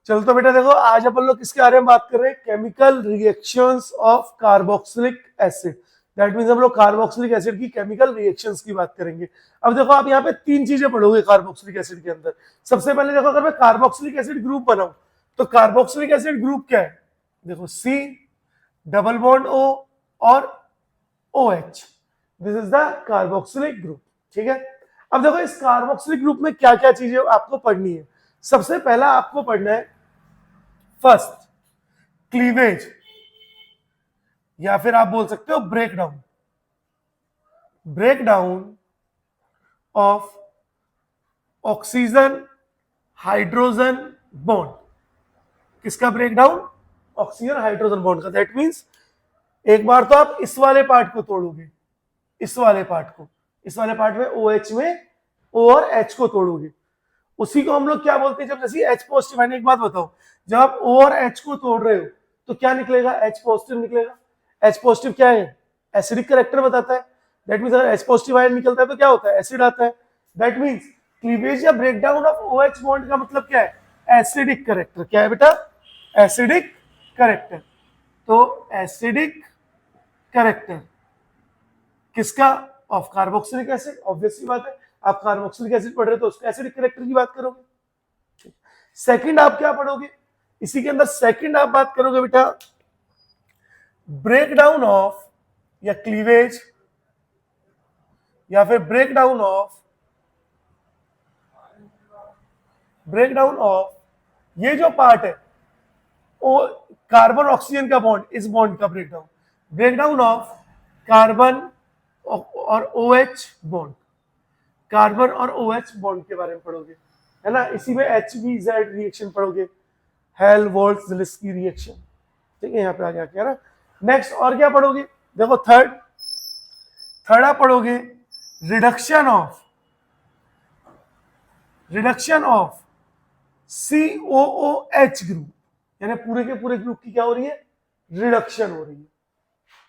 चलो तो बेटा देखो, आज अपन लोग किसके बारे में बात कर रहे हैं? Chemical reactions of carboxylic acid. That means हम लोग कार्बोक्सिलिक एसिड की केमिकल रिएक्शंस की बात करेंगे। अब देखो, आप यहाँ पे तीन चीजें पढ़ोगे कार्बोक्सिलिक एसिड के अंदर। सबसे पहले देखो, अगर मैं कार्बोक्सिलिक एसिड ग्रुप बनाऊं तो कार्बोक्सिलिक एसिड ग्रुप क्या है? देखो, सी डबल बॉन्ड ओ और OH, this is the carboxylic group. ठीक है, अब देखो इस कार्बोक्सिलिक ग्रुप में क्या क्या चीजें आपको पढ़नी है। सबसे पहला आपको पढ़ना है फर्स्ट क्लीवेज, या फिर आप बोल सकते हो breakdown. Breakdown of oxygen hydrogen bond. किसका breakdown? Oxygen hydrogen bond का। दैट मीन्स एक बार तो आप इस वाले पार्ट को तोड़ोगे, इस वाले पार्ट को, इस वाले पार्ट में OH में O और H को तोड़ोगे। उसी को हम लोग क्या बोलते हैं? जब जैसे H पॉजिटिव, मैंने एक बात बताओ, जब आप O और H को तोड़ रहे हो तो क्या निकलेगा? H पॉजिटिव निकलेगा। H पॉजिटिव क्या है? एसिडिक कैरेक्टर बताता है। दैट मीन्स अगर H पॉजिटिव आयन निकलता है तो क्या होता है? एसिड आता है। दैट मीन्स क्लीवेज या ब्रेकडाउन ऑफ OH बॉन्ड का मतलब क्या है? Acidic character. क्या है बेटा? Acidic character. तो एसिडिक कैरेक्टर किसका? Of carboxylic acid. ऑब्वियसली बात है, आप कार्बोक्सिलिक एसिड पढ़ रहे हो तो उसका एसिडिक कैरेक्टर की बात करोगे। सेकंड आप क्या पढ़ोगे इसी के अंदर? सेकंड आप बात करोगे बेटा ब्रेकडाउन ऑफ या क्लीवेज या फिर ब्रेकडाउन ऑफ ये जो पार्ट है वो कार्बन ऑक्सीजन का बॉन्ड, इस बॉन्ड का ब्रेकडाउन। ब्रेकडाउन ऑफ कार्बन और OH बॉन्ड। कार्बन और OH बॉन्ड के बारे में पढ़ोगे, है ना। इसी में HBZ रिएक्शन पढ़ोगे, हेल्महोल्ट्ज-ज़ालिस्की रिएक्शन। ठीक है, यहाँ पे आ गया क्या ना। नेक्स्ट और क्या पढ़ोगे? देखो थर्ड आप पढ़ोगे रिडक्शन ऑफ COOH ग्रुप, यानी पूरे के पूरे ग्रुप की क्या हो रही है? रिडक्शन हो रही है।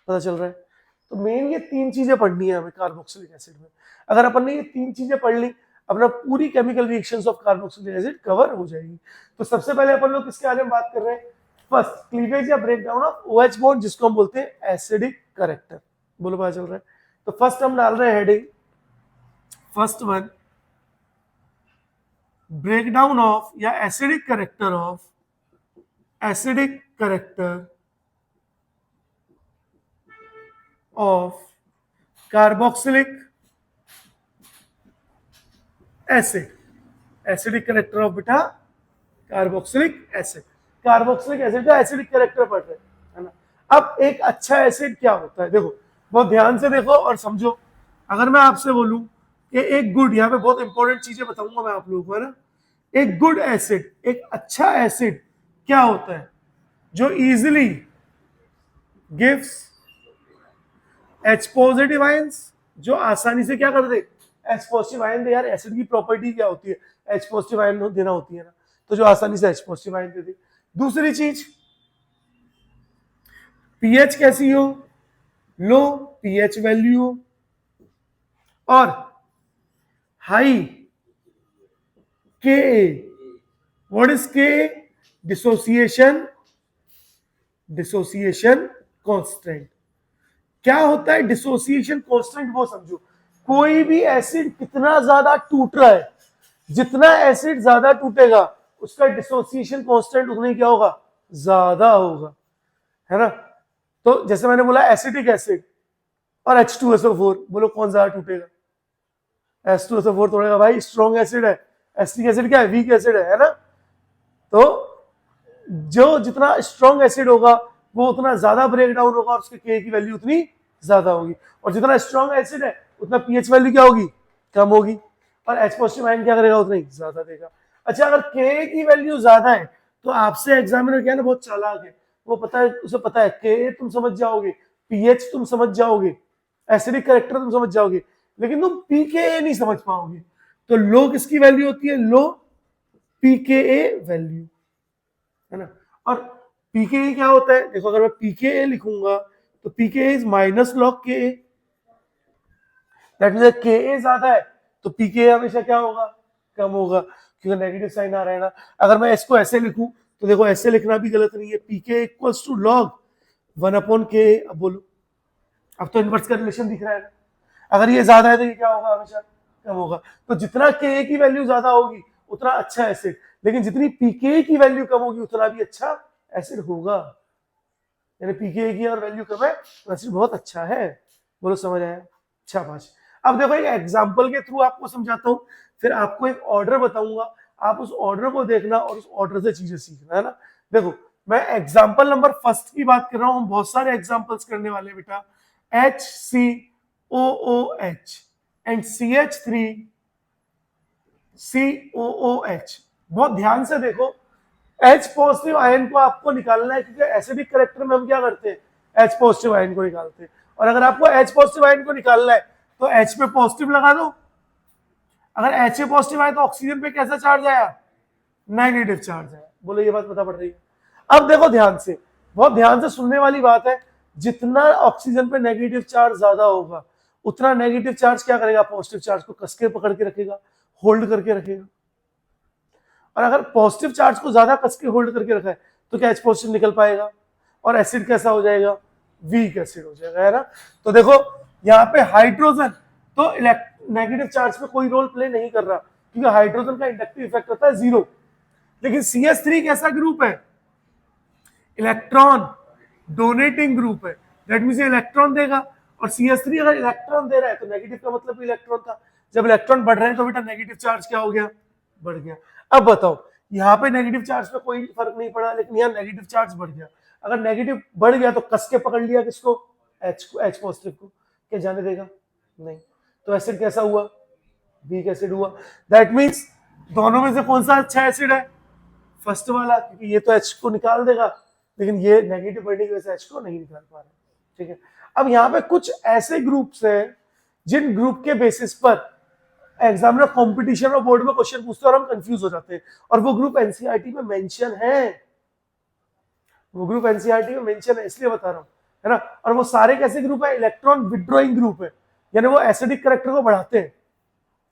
पता चल रहा है? तो मेन ये तीन चीजें पढ़नी है हमें कार्बोक्सिलिक एसिड में। अगर अपन ने ये तीन चीजें पढ़ ली, अपना पूरी chemical reactions of carboxylic acid cover हो जाएगी। तो सबसे पहले अपन लोग किसके बारे में बात कर रहे हैं? फर्स्ट क्लीवेज या ब्रेकडाउन ऑफ OH बॉन्ड, जिसको हम बोलते हैं एसिडिक कैरेक्टर। बोलो पता चल रहा है? तो फर्स्ट हम डाल रहे हैं heading, first one breakdown of या acidic character of carboxylic acid. Acidic character of बेटा कार्बोक्सिलिक एसिड। कार्बोक्सिलिक एसिड का एसिडिक कैरेक्टर पढ़ रहे हैं, है ना। अब एक अच्छा एसिड क्या होता है? देखो, बहुत ध्यान से देखो और समझो। अगर मैं आपसे बोलूं कि एक गुड, यहाँ पे बहुत इंपॉर्टेंट चीजें बताऊंगा मैं आप लोगों को, है ना। एक गुड एसिड, एक अच्छा एसिड क्या होता है? जो easily gives H positive ions, जो आसानी से क्या कर दे? H पॉजिटिव आयन दे। यार एसिड की प्रॉपर्टी क्या होती है? H पॉजिटिव आयन देना होती है ना, तो जो आसानी से H पॉजिटिव आयन दे दे। दूसरी चीज, पीएच कैसी हो? लो पीएच वैल्यू हो, और हाई के। व्हाट इज के? Dissociation constant. क्या होता है डिसोसिएशन कांस्टेंट? वो समझो। कोई भी एसिड कितना ज्यादा टूट रहा है, जितना एसिड ज्यादा टूटेगा उसका डिसोसिएशन कांस्टेंट उतना ही क्या होगा? ज्यादा होगा, है ना। तो जैसे मैंने बोला एसिटिक एसिड और H2SO4, बोलो कौन ज्यादा टूटेगा? H2SO4 तोड़ेगा भाई, स्ट्रॉन्ग एसिड है। एसिटिक एसिड क्या है? वीक एसिड है ना। तो जो जितना स्ट्रॉन्ग एसिड होगा वो उतना ज्यादा ब्रेक डाउन होगा और उसके के की वैल्यू उतनी ज्यादा होगी। और जितना स्ट्रॉन्ग एसिड है उतना पीएच वैल्यू क्या होगी? कम होगी। और H पॉजिटिव आयन क्या करेगा? उतना ही ज्यादा देगा। अच्छा, अगर के की वैल्यू ज्यादा है तो आपसे एग्जामिनर क्या है ना, बहुत चालाक है, वो पता है, उसे पता है के तुम समझ जाओगे, पीएच तुम समझ जाओगे, एसिडिक कैरेक्टर तुम समझ जाओगे, लेकिन तुम पीके नहीं समझ पाओगे। तो लो किसकी वैल्यू होती है? लो पीके वैल्यू, है ना। और पीके क्या होता है? देखो, अगर मैं पीके लिखूंगा तो पीके इज माइनस लॉग के। दैट मींस के ज्यादा है तो पीके हमेशा क्या होगा? कम होगा, क्योंकि नेगेटिव साइन आ रहा है ना। अगर मैं इसको ऐसे लिखूं तो देखो ऐसे लिखना भी गलत नहीं है, पीके इक्वल्स टू लॉग 1/k। अब बोलो, अब तो इनवर्स का रिलेशन दिख रहा है। अगर ये ज्यादा है तो ये क्या होगा, हमेशा कम होगा। तो जितना के की वैल्यू ज्यादा होगी उतना अच्छा एसिड, लेकिन जितनी पीके की वैल्यू कम होगी उतना भी अच्छा एसिड होगा। यानी पीके की और वैल्यू कम है तो एसिड बहुत अच्छा है। बोलो समझ आया? अच्छा 5। अब देखो एक एग्जांपल के थ्रू आपको समझाता हूँ, फिर आपको एक ऑर्डर बताऊंगा, आप उस ऑर्डर को देखना और उस ऑर्डर से चीजें सीखना, है ना। देखो मैं एग्जांपल नंबर फर्स्ट की बात कर रहा हूँ, हम बहुत सारे एग्जांपल्स करने वाले हैं बेटा। HCOOH and CH3COOH। बहुत ध्यान से देखो, H पॉजिटिव आयन को आपको निकालना है, क्योंकि एसिडिक करेक्टर में हम क्या करते हैं, H पॉजिटिव आयन को निकालते हैं। और अगर आपको H पॉजिटिव आयन को निकालना है तो H पे पॉजिटिव लगा दो। अगर H पे पॉजिटिव आए तो ऑक्सीजन पे कैसा चार्ज आया, नेगेटिव चार्ज आया। बोलो ये बात पता पड़ रही है? अब देखो ध्यान से, बहुत ध्यान से सुनने वाली बात है, जितना ऑक्सीजन पे नेगेटिव चार्ज ज्यादा होगा उतना नेगेटिव चार्ज क्या करेगा, पॉजिटिव चार्ज को कसके पकड़ के रखेगा, होल्ड करके रखेगा। और अगर पॉजिटिव चार्ज को ज्यादा कसके होल्ड करके रखा है तो क्या H पॉजिटिव निकल पाएगा, और एसिड कैसा हो जाएगा, वीक एसिड हो जाएगा, है ना। तो देखो यहाँ पे हाइड्रोजन तो नेगेटिव चार्ज पे कोई रोल प्ले नहीं कर रहा, क्योंकि हाइड्रोजन का इंडक्टिव इफेक्ट होता है 0। लेकिन CH3 कैसा ग्रुप है, इलेक्ट्रॉन डोनेटिंग ग्रुप है, दैट मींस ये इलेक्ट्रॉन देगा। और CH3 अगर इलेक्ट्रॉन दे रहा है तो नेगेटिव का मतलब इलेक्ट्रॉन था, जब इलेक्ट्रॉन बढ़ रहे हैं तो बेटा नेगेटिव चार्ज क्या हो गया, बढ़ गया। अब बताओ यहाँ पे नेगेटिव चार्ज पे कोई फर्क नहीं पड़ा, लेकिन यहाँ नेगेटिव चार्ज बढ़ गया। अगर नेगेटिव बढ़ गया तो कस के पकड़ लिया किसको, H पॉजिटिव को, क्या जाने देगा, नहीं। तो एसिड कैसा हुआ, वीक एसिड हुआ। दैट मींस दोनों में से कौन सा अच्छा एसिड है, फर्स्ट वाला, क्योंकि ये तो H को निकाल देगा, लेकिन ये नेगेटिव बढ़ने की वजह से H को नहीं निकाल पा रहा। ठीक है, अब यहाँ पे कुछ ऐसे ग्रुप्स हैं जिन ग्रुप के बेसिस पर एग्जामिनर कंपटीशन और बोर्ड में क्वेश्चन पूछते हैं और हम कंफ्यूज हो जाते हैं, और वो ग्रुप एनसीईआरटी में मेंशन है, वो ग्रुप एनसीईआरटी में मेंशन है, इसलिए बता रहा हूं, है ना। और वो सारे कैसे ग्रुप है, इलेक्ट्रॉन विड्रॉइंग ग्रुप है, यानी वो एसिडिक करेक्टर को बढ़ाते हैं,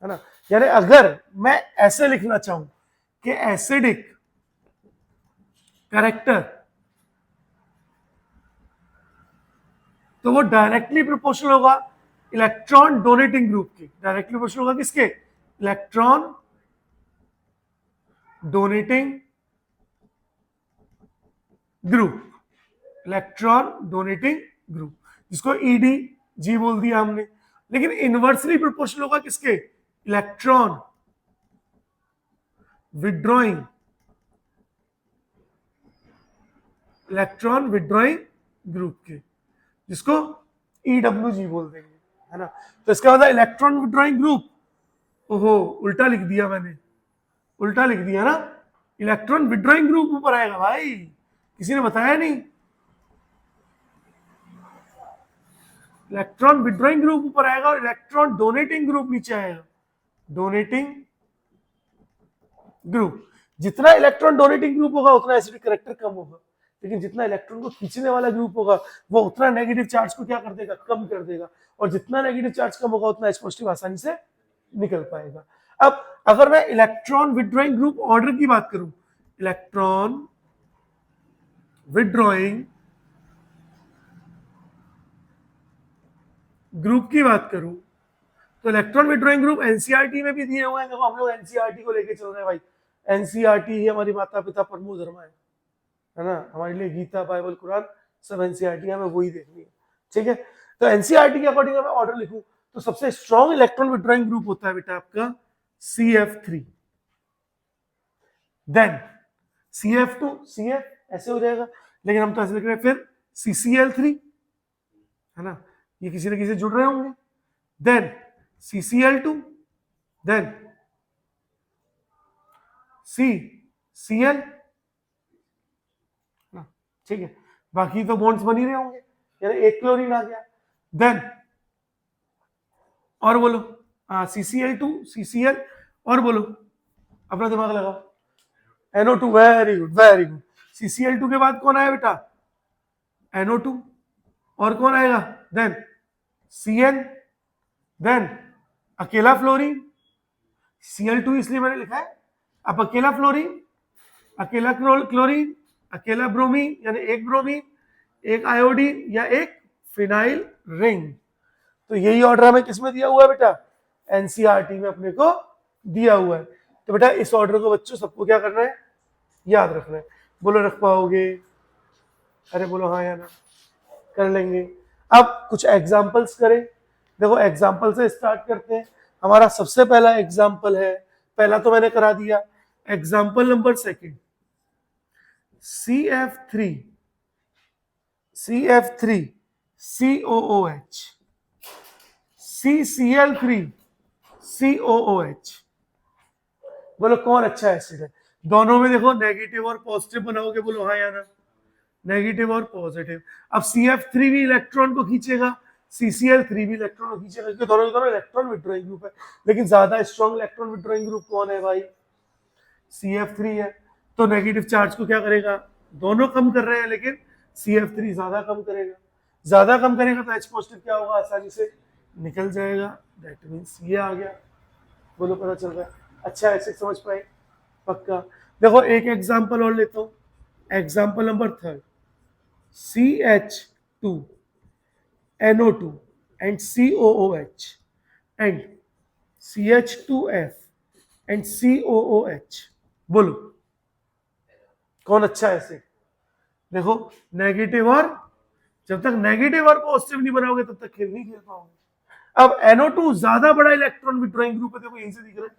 है ना। यानी अगर मैं ऐसे लिखना चाहूं कि एसिडिक करेक्टर, तो वो डायरेक्टली प्रोपोर्शनल होगा इलेक्ट्रॉन डोनेटिंग ग्रुप के, डायरेक्टली प्रोपोर्शनल होगा किसके, electron donating group, electron donating group, जिसको EDG बोल दिया हमने। लेकिन इनवर्सली प्रोपोर्शनल होगा किसके, electron withdrawing, electron withdrawing group के, जिसको EWG बोल देंगे, है ना। तो इसका मतलब इलेक्ट्रॉन विड्रॉइंग ग्रुप, ओहो उल्टा लिख दिया मैंने, उल्टा लिख दिया ना, इलेक्ट्रॉन विड्रॉइंग ग्रुप ऊपर आएगा भाई, किसी ने बताया नहीं, इलेक्ट्रॉन विड्रॉइंग ग्रुप ऊपर आएगा और इलेक्ट्रॉन डोनेटिंग ग्रुप नीचे आएगा, डोनेटिंग ग्रुप। जितना इलेक्ट्रॉन डोनेटिंग ग्रुप होगा उतना एसिडिक करेक्टर कम होगा, लेकिन जितना इलेक्ट्रॉन को खींचने वाला ग्रुप होगा वो उतना नेगेटिव चार्ज को क्या कर देगा, कम कर देगा, और जितना नेगेटिव चार्ज कम होगा उतना H पॉजिटिव आसानी से निकल पाएगा। अब अगर मैं इलेक्ट्रॉन विड्रॉइंग ग्रुप ऑर्डर की बात करूं, इलेक्ट्रॉन विड्रॉइंग ग्रुप की बात करूं तो इलेक्ट्रॉन विड्रॉइंग ग्रुप एनसीईआरटी में भी दिए हुए हैं। देखो हम लोग एनसीईआरटी को लेके चल रहे हैं भाई, एनसीईआरटी ही हमारी माता पिता परमो धर्मा है ना, हमारे लिए गीता बाइबल कुरान सब एनसीईआरटी हमें वही देखनी है। ठीक है, तो एनसीईआरटी के अकॉर्डिंग मैं ऑर्डर लिखूं तो सबसे स्ट्रॉन्ग इलेक्ट्रॉन विड्रॉइंग ग्रुप होता है बेटा आपका CF3, देन CF2, CF ऐसे हो जाएगा, लेकिन हम तो ऐसे लिख रहे हैं, फिर CCl3, है ना, ये किसी न किसी जुड़ रहे होंगे, देन CCl2, देन CCl, ठीक है, बाकी तो बॉन्ड्स बन ही रहे होंगे, यानी एक क्लोरीन आ गया, देन और बोलो CCl2 CCl, और बोलो अपना दिमाग लगाओ, NO2, very good very good. CCl2 के बाद कौन आया बेटा, NO2, और कौन आएगा, देन Cl, देन अकेला फ्लोरीन, Cl2 इसलिए मैंने लिखा है, अब अकेला फ्लोरीन, अकेला क्लोरीन, अकेला ब्रोमीन यानी एक ब्रोमीन, एक आयोडीन या एक फिनाइल रिंग। तो यही ऑर्डर हमें किसमें दिया हुआ है बेटा, एनसीईआरटी में अपने को दिया हुआ है। तो बेटा इस ऑर्डर को बच्चों सबको क्या करना है, याद रखना है। बोलो रख पाओगे, अरे बोलो हाँ या ना, कर लेंगे। अब कुछ एग्जाम्पल्स करें। देखो एग्जाम्पल से स्टार्ट करते हैं। हमारा सबसे पहला एग्जाम्पल है, पहला तो मैंने करा दिया, example number second, CF3 CF3 COOH CCl3 COOH। बोलो कौन अच्छा एसिड है? दोनों में देखो नेगेटिव और पॉजिटिव बनाओगे, बोलो हाँ या ना, नेगेटिव और पॉजिटिव। अब CF3 भी इलेक्ट्रॉन को खींचेगा, CCl3 भी इलेक्ट्रॉन को खींचेगा, क्योंकि दोनों के दोनों इलेक्ट्रॉन विड्रॉइंग ग्रुप है। लेकिन ज्यादा स्ट्रॉन्ग इलेक्ट्रॉन विड्रॉइंग ग्रुप कौन है भाई, CF3 है। तो नेगेटिव चार्ज को क्या करेगा, दोनों कम कर रहे हैं लेकिन CF3 ज्यादा कम करेगा, ज्यादा कम करेगा तो H पॉजिटिव क्या होगा, आसानी से निकल जाएगा। दैट मीन्स ये आ गया। बोलो पता चल रहा है? अच्छा ऐसे समझ पाए? पक्का। देखो एक एग्जांपल और लेता हूं, example number third, CH2 NO2 and COOH and CH2F and COOH। बोलो कौन अच्छा है ऐसे? देखो नेगेटिव और, जब तक नेगेटिव और पॉजिटिव नहीं बनाओगे तब तक खेल नहीं खेल पाओगे। अब NO2 ज्यादा बड़ा इलेक्ट्रॉन विड्रॉइंग ग्रुप है, देखो यहीं से दिख रहा है,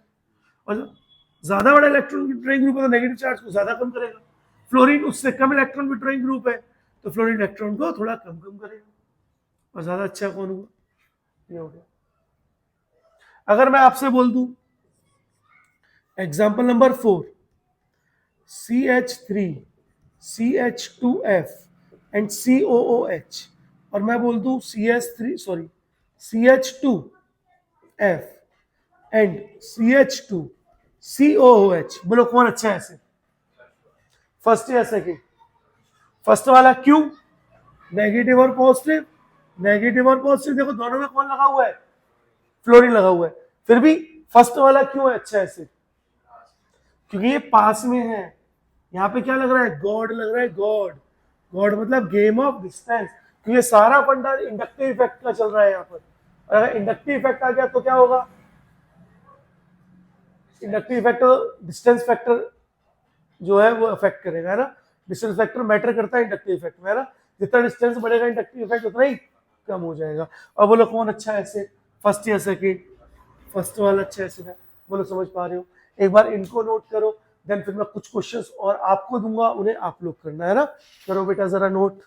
और ज्यादा बड़ा इलेक्ट्रॉन विड्रॉइंग ग्रुप है तो नेगेटिव चार्ज को ज्यादा कम करेगा। फ्लोरीन उससे कम इलेक्ट्रॉन विड्रॉइंग ग्रुप है तो फ्लोरीन इलेक्ट्रॉन को थोड़ा कम कम करेगा। और ज्यादा अच्छा कौन हुआ, ये हो गया। अगर मैं आपसे बोल दूं example number 4, CH3 CH2F and COOH, और मैं बोल दूं CH2F एंड CH2COOH, बोलो कौन अच्छा है ऐसे, फर्स्ट या सेकंड? फर्स्ट वाला क्यों, नेगेटिव और पॉजिटिव, नेगेटिव और पॉजिटिव देखो दोनों में कौन लगा हुआ है, फ्लोरीन लगा हुआ है। फिर भी फर्स्ट वाला क्यों है अच्छा एसिड, क्योंकि ये पास में है। यहाँ पे क्या लग रहा है, गॉड लग रहा है, गॉड, गॉड मतलब गेम ऑफ डिस्टेंस, क्योंकि सारा फंडा इंडक्टिव इफेक्ट का चल रहा है यहाँ पर। अगर इंडक्टिव इफेक्ट आ गया तो क्या होगा, इंडक्टिव इफेक्ट डिस्टेंस फैक्टर जो है वो अफेक्ट करेगा, है ना। डिस्टेंस फैक्टर मैटर करता है इंडक्टिव इफेक्ट में, है ना। जितना डिस्टेंस बढ़ेगा इंडक्टिव इफेक्ट उतना ही कम हो जाएगा। और बोलो कौन अच्छा है ऐसे, फर्स्ट या सेकेंड? फर्स्ट वाला अच्छा ऐसे है। बोलो समझ पा रहे हो? एक बार इनको नोट करो, देन फिर मैं कुछ क्वेश्चंस और आपको दूंगा, उन्हें आप लोग करना है ना। करो बेटा जरा नोट।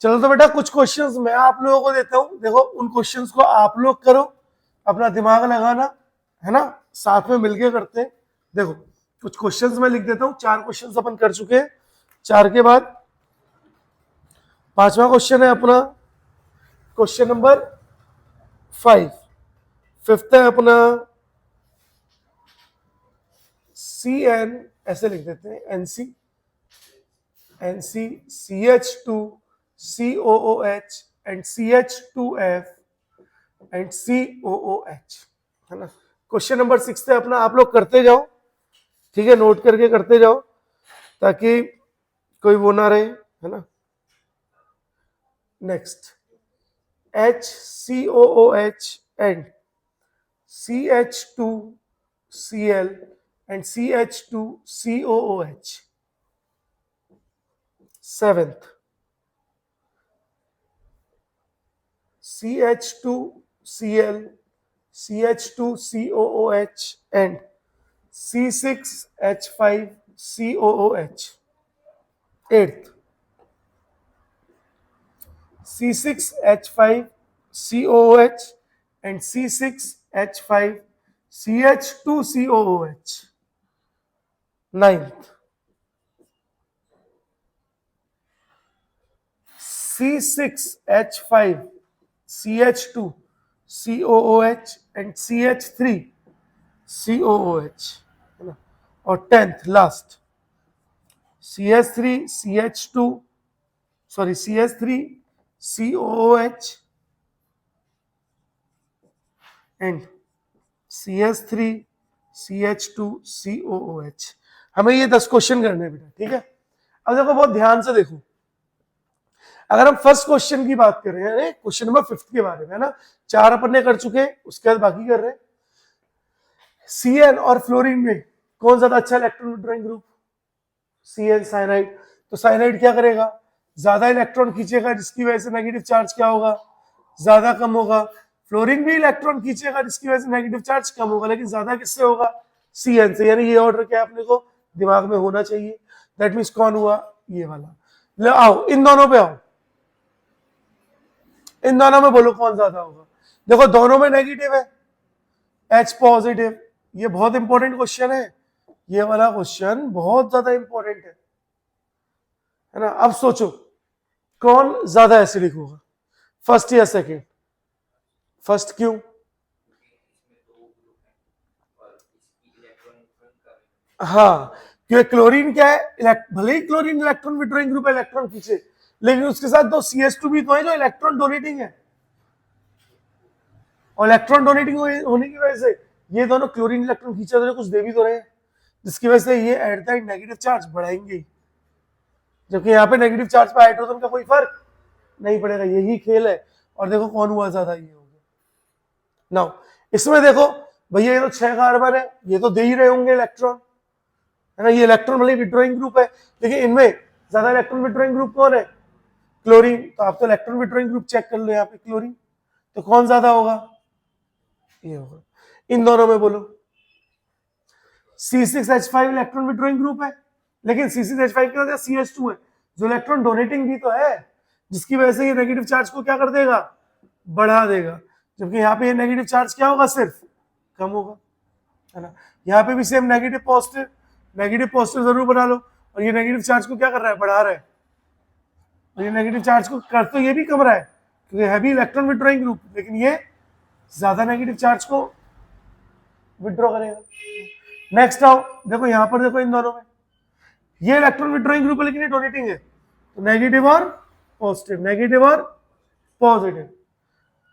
चलो तो बेटा कुछ क्वेश्चंस मैं आप लोगों को देता हूं, देखो उन क्वेश्चंस को आप लोग करो, अपना दिमाग लगाना, है ना, साथ में मिलके करते हैं। देखो कुछ क्वेश्चंस मैं लिख देता हूं, 4 क्वेश्चंस अपन कर चुके हैं, 4 के बाद 5वां क्वेश्चन है अपना क्वेश्चन नंबर 5। फिफ्थ है अपना CN, ऐसे लिख देते हैं NC CH2 COOH and CH2F and COOH, है ना। क्वेश्चन नंबर 6 है अपना, आप लोग करते जाओ, ठीक है, नोट करके करते जाओ ताकि कोई वो ना रहे, है ना। Next HCOOH and CH2Cl and CH2COOH। Seventh, CH2Cl, CH2COOH and C6H5COOH। Eighth, C6H5COOH and C6H5CH2COOH। Ninth, C6H5CH2COOH and CH3COOH, है ना। और 10th last, CH3COOH and CH3CH2COOH। हमें ये 10 क्वेश्चन करने हैं बेटा, ठीक है। अब देखो बहुत ध्यान से देखो, अगर हम फर्स्ट क्वेश्चन की बात कर रहे हैं, क्वेश्चन नंबर 5 के बारे में, है ना, 4 अपन ने कर चुके हैं, उसके बाद बाकी कर रहे हैं। CN और फ्लोरीन में कौन ज्यादा अच्छा electron withdrawing group? CN cyanide. तो साइनाइड क्या करेगा? ज्यादा इलेक्ट्रॉन खींचेगा, जिसकी वजह से नेगेटिव चार्ज क्या होगा? ज्यादा कम होगा। फ्लोरीन भी इलेक्ट्रॉन खींचेगा, जिसकी वजह से नेगेटिव चार्ज कम होगा, लेकिन ज्यादा किससे होगा? CN से। यानी ये ऑर्डर क्या अपने को दिमाग में होना चाहिए। दैट मीन्स कौन हुआ? ये वाला। ले आओ इन दोनों पे आओ, इन दोनों में बोलो कौन ज्यादा होगा। देखो दोनों में नेगेटिव है, H पॉजिटिव। ये बहुत इंपॉर्टेंट क्वेश्चन है, ये वाला क्वेश्चन बहुत ज्यादा इंपॉर्टेंट है ना। अब सोचो कौन ज्यादा एसिडिक होगा, फर्स्ट या सेकंड? फर्स्ट। क्यों? हाँ, क्योंकि क्लोरीन क्या है, भले ही क्लोरीन इलेक्ट्रॉन विड्रॉइंग ग्रुप है, इलेक्ट्रॉन खींचे, लेकिन उसके साथ दो CH2 भी तो है जो इलेक्ट्रॉन डोनेटिंग है, और इलेक्ट्रॉन डोनेटिंग होने की वजह से ये दोनों क्लोरीन इलेक्ट्रॉन खींचे तो कुछ दे भी तो रहे हैं, जिसकी वजह से ये at the end negative charge बढ़ाएंगे, जबकि यहाँ पे नेगेटिव चार्ज पे हाइड्रोजन का कोई फर्क नहीं पड़ेगा। यही खेल है। और देखो कौन हुआ ज्यादा, ये हो गया। नाउ इसमें देखो भैया, ये तो 6 कार्बन है, ये तो दे ही रहे होंगे इलेक्ट्रॉन, है ना। ये इलेक्ट्रॉन वाली विड्रॉइंग ग्रुप है, लेकिन इनमें ज्यादा इलेक्ट्रॉन विड्रॉइंग ग्रुप कौन है? क्लोरीन। तो आप तो इलेक्ट्रॉन विड्रॉइंग ग्रुप चेक कर लो यहाँ पे, क्लोरीन। तो कौन ज्यादा होगा? ये होगा। इन दोनों में बोलो। C6H5 इलेक्ट्रॉन विड्रॉइंग ग्रुप है, लेकिन C6H5 के साथ CH2 है, जो इलेक्ट्रॉन डोनेटिंग भी तो है, जिसकी वजह से ये नेगेटिव चार्ज को क्या कर देगा? बढ़ा देगा। जबकि यहाँ पे ये नेगेटिव चार्ज क्या होगा? सिर्फ कम होगा, है ना। यहाँ पे भी same negative positive, negative positive जरूर बना लो, और ये नेगेटिव चार्ज को क्या कर रहा है? बढ़ा रहा है। और ये नेगेटिव चार्ज को कर तो ये भी कम रहा है, क्योंकि है भी इलेक्ट्रॉन विड्रॉइंग ग्रुप, लेकिन ये ज्यादा नेगेटिव चार्ज को विड्रॉ करेगा। नेक्स्ट आओ, देखो यहाँ पर देखो इन दोनों में, ये इलेक्ट्रॉन विड्रॉइंग ग्रुप है, लेकिन ये डोनेटिंग है, तो नेगेटिव और पॉजिटिव, नेगेटिव और पॉजिटिव।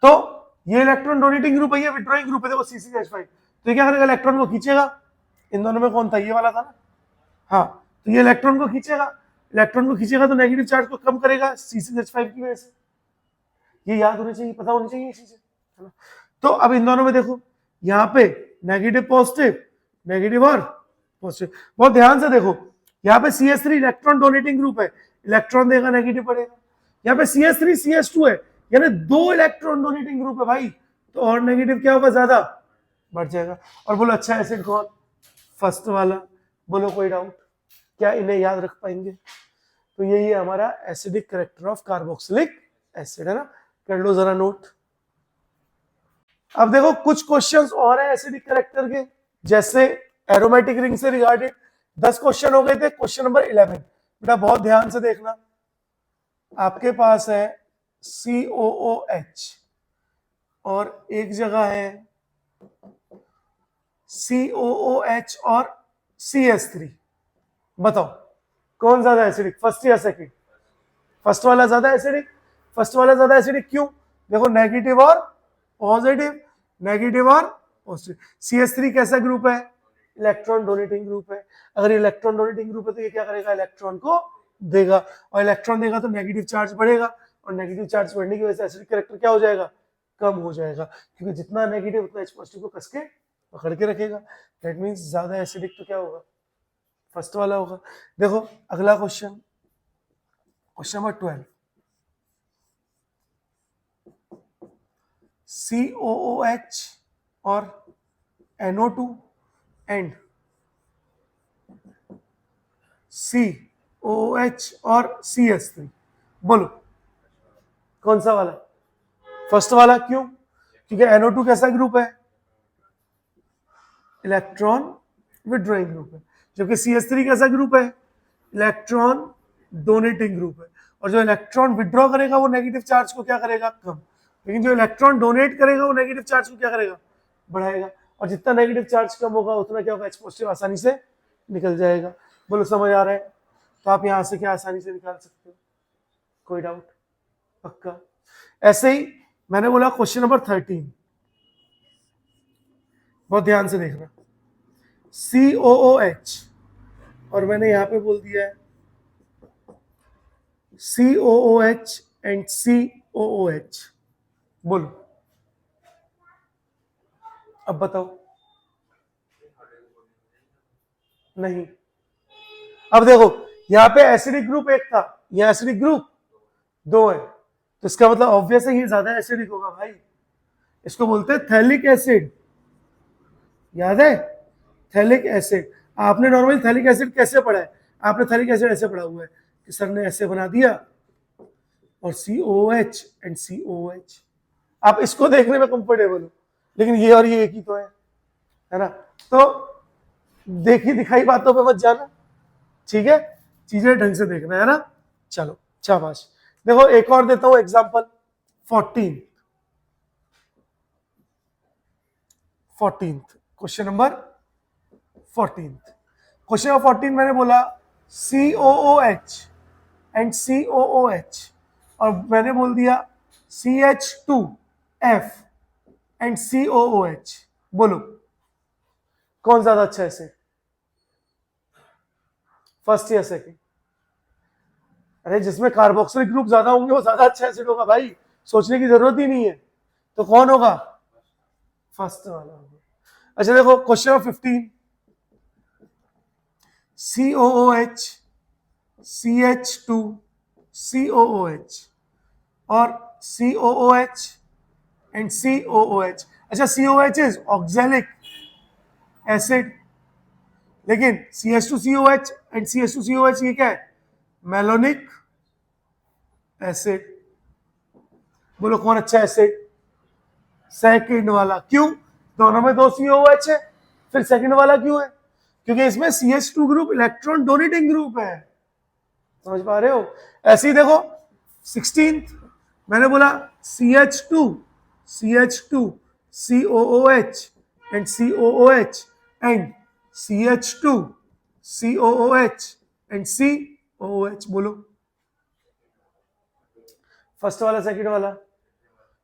तो ये इलेक्ट्रॉन डोनेटिंग ग्रुप है, ये विड्रॉइंग ग्रुप है, देखो C6H5। तो ये क्या करेगा? इलेक्ट्रॉन को खींचेगा। इन दोनों में कौन था? ये वाला था ना। हाँ, तो ये इलेक्ट्रॉन को खींचेगा, इलेक्ट्रॉन को खींचेगा तो नेगेटिव चार्ज को कम करेगा C6H5 की वजह से। ये याद होनी चाहिए, पता होनी चाहिए ये चीजें, है ना। तो अब इन दोनों में देखो, यहाँ पे नेगेटिव पॉजिटिव, नेगेटिव और पॉजिटिव। बहुत ध्यान से देखो, यहाँ पे CH3 इलेक्ट्रॉन डोनेटिंग ग्रुप है, इलेक्ट्रॉन देगा, नेगेटिव पड़ेगा। यहाँ पे CH3 CH2 है, यानी 2 इलेक्ट्रॉन डोनेटिंग ग्रुप है भाई, तो और नेगेटिव क्या होगा? ज्यादा बढ़ जाएगा। और बोलो अच्छा एसिड कौन? फर्स्ट वाला। बोलो कोई डाउट? क्या इन्हें याद रख पाएंगे? तो यही है हमारा acidic character of carboxylic acid, है ना। कर लो जरा नोट। अब देखो कुछ क्वेश्चंस और है एसिडिक कैरेक्टर के, जैसे एरोमेटिक रिंग से रिगार्डेड 10 क्वेश्चन हो गए थे। क्वेश्चन नंबर 11 बेटा बहुत ध्यान से देखना, आपके पास है COOH और एक जगह है COOH और CH3। बताओ कौन ज्यादा एसिडिक, फर्स्ट या सेकंड? फर्स्ट वाला ज्यादा एसिडिक। फर्स्ट वाला ज्यादा एसिडिक क्यों? देखो नेगेटिव और पॉजिटिव, नेगेटिव और पॉजिटिव। CH3 कैसा ग्रुप है? इलेक्ट्रॉन डोनेटिंग ग्रुप है। अगर इलेक्ट्रॉन डोनेटिंग ग्रुप है तो ये क्या करेगा? इलेक्ट्रॉन को देगा, और इलेक्ट्रॉन देगा तो नेगेटिव चार्ज बढ़ेगा, और नेगेटिव चार्ज बढ़ने की वजह से एसिडिक कैरेक्टर क्या हो जाएगा? कम हो जाएगा, क्योंकि जितना नेगेटिव उतना H पॉजिटिव को कस के पकड़ के रखेगा। दैट मींस ज्यादा एसिडिक तो क्या होगा? फर्स्ट वाला होगा। देखो अगला क्वेश्चन, क्वेश्चन नंबर 12, COOH और NO2 एंड COOH और CH3। बोलो कौन सा वाला? फर्स्ट वाला। क्यों? क्योंकि NO2 कैसा ग्रुप है? इलेक्ट्रॉन विड्रॉइंग ग्रुप है। जबकि CH3 कैसा ग्रुप है? इलेक्ट्रॉन डोनेटिंग ग्रुप है। और जो इलेक्ट्रॉन विड्रॉ करेगा वो नेगेटिव चार्ज को क्या करेगा? कम। लेकिन जो इलेक्ट्रॉन डोनेट करेगा वो नेगेटिव चार्ज को क्या करेगा? बढ़ाएगा। और जितना नेगेटिव चार्ज कम होगा उतना क्या होगा? H पॉजिटिव आसानी से निकल जाएगा। बोलो समझ आ रहा है? तो आप यहां से क्या आसानी से निकाल सकते हो? कोई डाउट? पक्का? ऐसे ही मैंने बोला क्वेश्चन नंबर 13, बहुत ध्यान से देखना। COOH और मैंने यहां पे बोल दिया है COOH एंड COOH। बोलो अब बताओ। नहीं, अब देखो यहां पे एसिडिक ग्रुप एक था, यहां एसिडिक ग्रुप दो है, तो इसका मतलब ऑब्वियस है ये ज्यादा एसिडिक होगा भाई। इसको बोलते हैं थैलिक एसिड, याद है थैलिक एसिड। आपने नॉर्मली थैलिक एसिड कैसे पढ़ा है? आपने थैलिक एसिड ऐसे पढ़ा हुआ है कि सर ने ऐसे बना दिया और COOH एंड COOH। आप इसको देखने में कंफर्टेबल हो, लेकिन ये और ये एक ही तो है ना? तो देखी दिखाई बातों पे मत जाना, ठीक है? चीजें ढंग से देखना है ना। चलो शाबाश। देखो एक और देता हूं example, 14 question number 14। Question number 14 मैंने बोला COOH एंड COOH, और मैंने बोल दिया CH2F एंड COOH। बोलो कौन ज्यादा अच्छा है से, फर्स्ट या सेकंड? अरे जिसमें कार्बोक्सिलिक ग्रुप ज्यादा होंगे वो ज्यादा अच्छा एसिड होगा भाई, सोचने की जरूरत ही नहीं है। तो कौन होगा? फर्स्ट वाला होगा। अच्छा देखो question number 15, COOH CH2 COOH और COOH एंड COOH। अच्छा COOH इज ऑक्सैलिक एसिड, लेकिन CH2COH एंड CH2COH ये क्या है? Malonic acid. बोलो कौन अच्छा एसिड? सेकंड वाला। क्यों? दोनों में दो COOH है, फिर सेकंड वाला क्यों है? क्योंकि इसमें CH2 group electron donating group है। समझ पा रहे हो? ऐसे ही देखो 16 मैंने बोला CH2 COOH and COOH and CH2 COOH and COOH। बोलो फर्स्ट वाला सेकंड वाला?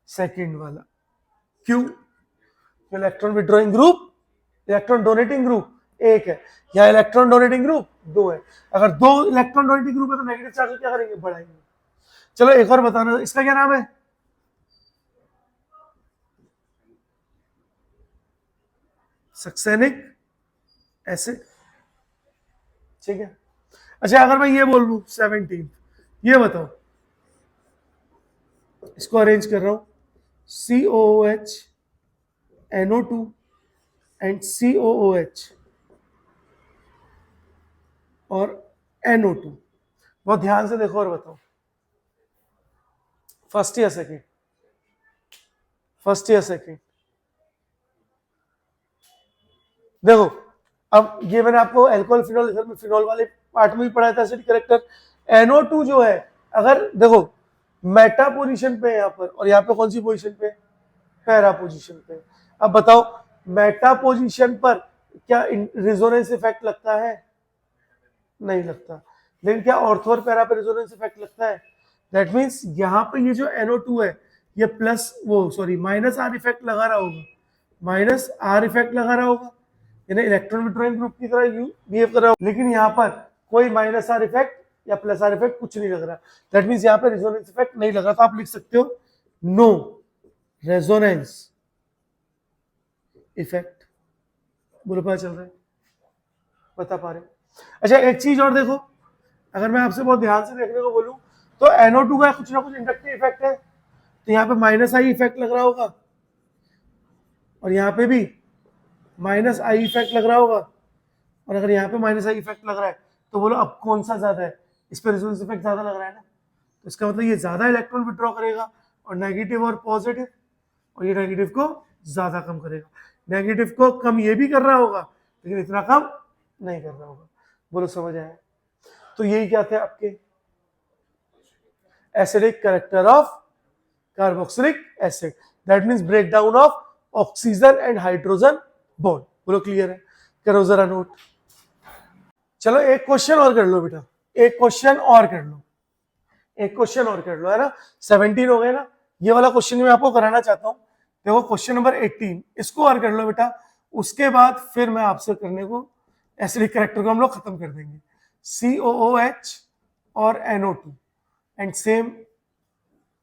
सेकंड वाला। क्यों? Electron withdrawing group electron donating group एक है, या इलेक्ट्रॉन डोनेटिंग ग्रुप दो है। अगर दो इलेक्ट्रॉन डोनेटिंग ग्रुप है तो नेगेटिव चार्ज क्या करेंगे? बढ़ाएंगे। चलो एक और बताना, इसका क्या नाम है? सक्सेनिक एसिड, ठीक है। अच्छा अगर मैं ये बोल दूं 17, ये बताओ, इसको अरेंज कर रहा हूं COOH NO2 एंड COOH और NO2। बहुत ध्यान से देखो और बताओ फर्स्ट या सेकंड? फर्स्ट या सेकंड? देखो अब ये मैंने आपको अल्कोहल फिनोल इथर में फिनोल वाले पार्ट में भी पढ़ाया था एसिड कैरेक्टर। NO2 जो है, अगर देखो मेटा पोजीशन पे है यहाँ पर, और यहाँ पे कौन सी पोजीशन पे? पैरा पोजीशन पे। अब बताओ मेटा पोजीशन पर क्या रेजोनेंस इफेक्ट लगता है? नहीं लगता। लेकिन क्या ऑर्थो और पैरा पे रेजोनेंस इफेक्ट लगता है? दैट मींस यहाँ पे ये जो NO2 है ये प्लस वो सॉरी माइनस आर इफेक्ट लगा रहा होगा, माइनस आर इफेक्ट लगा रहा होगा, यानी इलेक्ट्रॉन विड्रॉइंग ग्रुप की तरह बिहेव कर रहा होगा। लेकिन यहाँ पर कोई माइनस आर इफेक्ट या प्लस आर इफेक्ट कुछ नहीं लग रहा। दैट मींस यहाँ पे रेजोनेंस इफेक्ट नहीं लग रहा। तो आप लिख सकते हो नो रेजोनेंस इफेक्ट। बोलो पता चल रहा है? बता पा रहे? अच्छा एक चीज और देखो, अगर मैं आपसे बहुत ध्यान से देखने को बोलूं तो NO2 का कुछ ना कुछ इंडक्टिव इफेक्ट है, तो यहाँ पे माइनस आई इफेक्ट लग रहा होगा और यहाँ पे भी माइनस आई इफेक्ट लग रहा होगा, और अगर यहाँ पे माइनस आई इफेक्ट लग रहा है तो बोलो अब कौन सा ज्यादा है? इस पे रेजोनेंस इफेक्ट ज्यादा लग रहा है ना, तो इसका मतलब ये ज्यादा इलेक्ट्रॉन विड्रॉ करेगा और नेगेटिव और पॉजिटिव, और ये नेगेटिव को ज्यादा कम करेगा। नेगेटिव को कम ये भी कर रहा होगा लेकिन इतना कम नहीं कर रहा होगा। बोलो समझ आया? तो यही क्या थे आपके acidic character of carboxylic acid, that means breakdown of oxygen and hydrogen bond. बोलो क्लियर है? करो जरा नोट। चलो एक क्वेश्चन और कर लो बेटा, एक क्वेश्चन और कर लो, एक क्वेश्चन और कर लो, है ना। 17 हो गए ना, ये वाला क्वेश्चन मैं आपको कराना चाहता हूं। देखो क्वेश्चन नंबर 18, इसको और कर लो बेटा, उसके बाद फिर मैं आपसे करने को एसिडिक कैरेक्टर को हम लोग खत्म कर देंगे, COOH और NO2 एंड सेम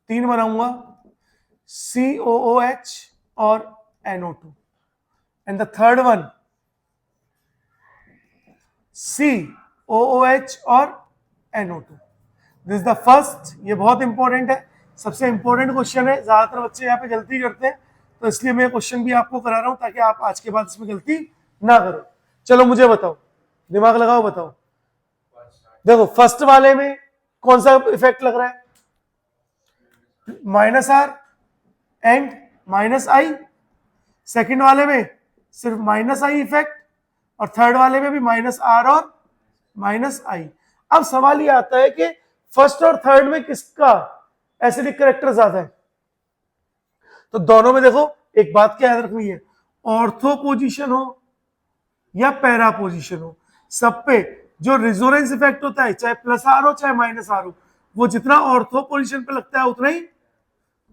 3 बनाऊंगा, COOH और NO2 and the third one COOH और NO2। दिस द फर्स्ट, ये बहुत इंपॉर्टेंट है, सबसे इंपॉर्टेंट क्वेश्चन है, ज्यादातर बच्चे यहाँ पे गलती करते हैं, तो इसलिए मैं क्वेश्चन भी आपको करा रहा हूं ताकि आप आज के बाद इसमें गलती ना करो। चलो मुझे बताओ, दिमाग लगाओ, बताओ। देखो फर्स्ट वाले में कौन सा इफेक्ट लग रहा है, -R एंड -I, सेकंड वाले में सिर्फ -I इफेक्ट, और थर्ड वाले में भी -R और -I। अब सवाल ये आता है कि फर्स्ट और थर्ड में किसका एसिडिक कैरेक्टर ज्यादा है, तो दोनों में देखो एक बात क्या याद रखनी है, ऑर्थो पोजीशन हो या पैरा पोजीशन हो, सब पे जो रेजोनेंस इफेक्ट होता है, चाहे +R हो चाहे -R हो, वो जितना ऑर्थो पोजीशन पे लगता है उतना ही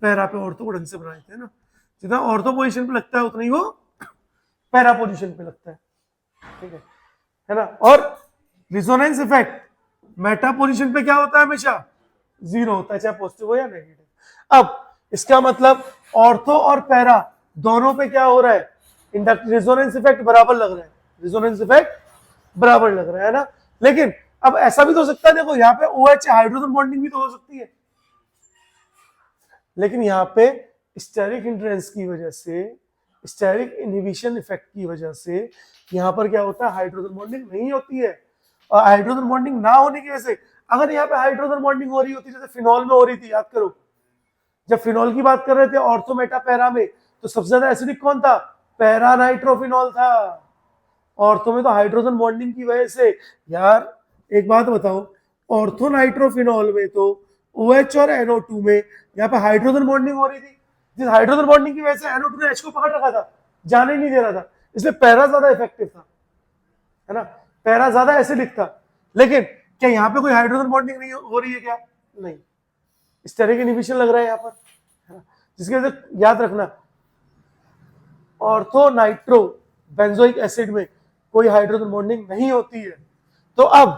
पैरा पे, ऑर्थो को ढंग से बनाए थे ना, जितना ऑर्थो पोजीशन पे लगता है उतना ही वो पैरा पोजीशन पे लगता है, ठीक है ना। और रेजोनेंस इफेक्ट मेटा पोजीशन पे क्या होता है, हमेशा 0 होता है, चाहे पॉजिटिव हो या नेगेटिव। अब इसका मतलब ऑर्थो और पैरा दोनों पे क्या हो रहा है, रेजोनेंस इफेक्ट बराबर लग रहा है, रेजोनेंस इफेक्ट बराबर लग रहा है ना। लेकिन अब ऐसा भी तो हो सकता है, देखो यहाँ पे OH हाइड्रोजन बॉन्डिंग भी तो हो सकती है, लेकिन यहाँ पे स्टेरिक हिंड्रेंस की वजह से, स्टेरिक इनहिबिशन इफेक्ट की वजह से यहाँ पर क्या होता है, हाइड्रोजन बॉन्डिंग नहीं होती है। और हाइड्रोजन बॉन्डिंग ना होने की वजह से, अगर यहाँ पे हाइड्रोजन बॉन्डिंग हो रही होती, जैसे फिनॉल में हो रही थी, याद करो जब फिनॉल की बात कर रहे थे ऑर्थो मेटा पैरा में, तो सबसे ज्यादा एसिडिक कौन था, पैरा नाइट्रोफिनॉल था। ऑर्थो में तो हाइड्रोजन बॉन्डिंग की वजह से, यार एक बात बताओ, ऑर्थो नाइट्रोफिनॉल में तो OH और NO2 में यहाँ पे हाइड्रोजन बॉन्डिंग हो रही थी, जिस हाइड्रोजन बॉन्डिंग की वजह से NO2 ने H को पकड़ रखा था, जाने ही नहीं दे रहा था, इसलिए पैरा ज्यादा इफेक्टिव था, है ना, पैरा ज्यादा एसिडिक था। लेकिन क्या यहाँ पे कोई हाइड्रोजन बॉन्डिंग नहीं हो रही है, क्या नहीं, स्टेरिक इनहिबिशन लग रहा है यहाँ पर, है ना, जिसकी वजह से याद रखना ऑर्थो नाइट्रो बेंजोइक एसिड में कोई हाइड्रोजन बॉन्डिंग नहीं होती है। तो अब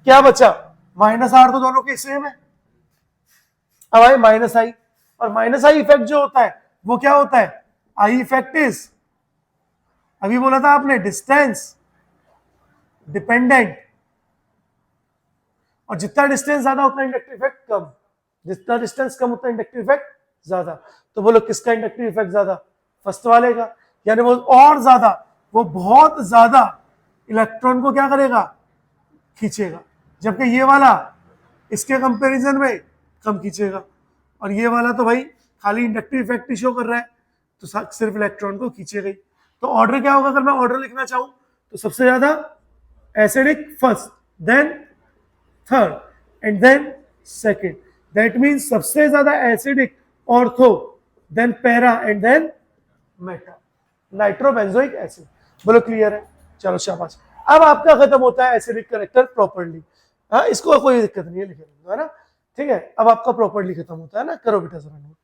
क्या बचा, -R तो दोनों के सेम है, अब आए -I, और -I इफेक्ट जो होता है वो क्या होता है, I इफेक्ट इज, अभी बोला था आपने, डिस्टेंस डिपेंडेंट, और जितना डिस्टेंस ज्यादा उतना इंडक्टिव इफेक्ट कम, जितना डिस्टेंस कम उतना इंडक्टिव इफेक्ट ज्यादा। तो बोलो किसका इंडक्टिव इफेक्ट ज्यादा, फर्स्ट वाले का, यानी वो और ज्यादा, वो बहुत ज्यादा इलेक्ट्रॉन को क्या करेगा, खींचेगा, जबकि ये वाला इसके कंपैरिजन में कम खींचेगा, और ये वाला तो भाई खाली इंडक्टिव इफेक्ट ही शो कर रहा है, तो सिर्फ इलेक्ट्रॉन को खींचेगा ही। तो ऑर्डर क्या होगा, अगर मैं ऑर्डर लिखना चाहूं तो सबसे ज्यादा acidic first, then third and then second, that means सबसे ज्यादा acidic ortho, then para and then meta, nitrobenzoic acid. बोलो क्लियर है, चलो शाबाश। अब आपका खत्म होता है एसिडिक कैरेक्टर प्रॉपर्ली, हाँ इसको कोई दिक्कत नहीं है, लिखे है ना, ठीक है, अब आपका प्रॉपर्ली खत्म होता है ना, करो बेटा जरा नोट।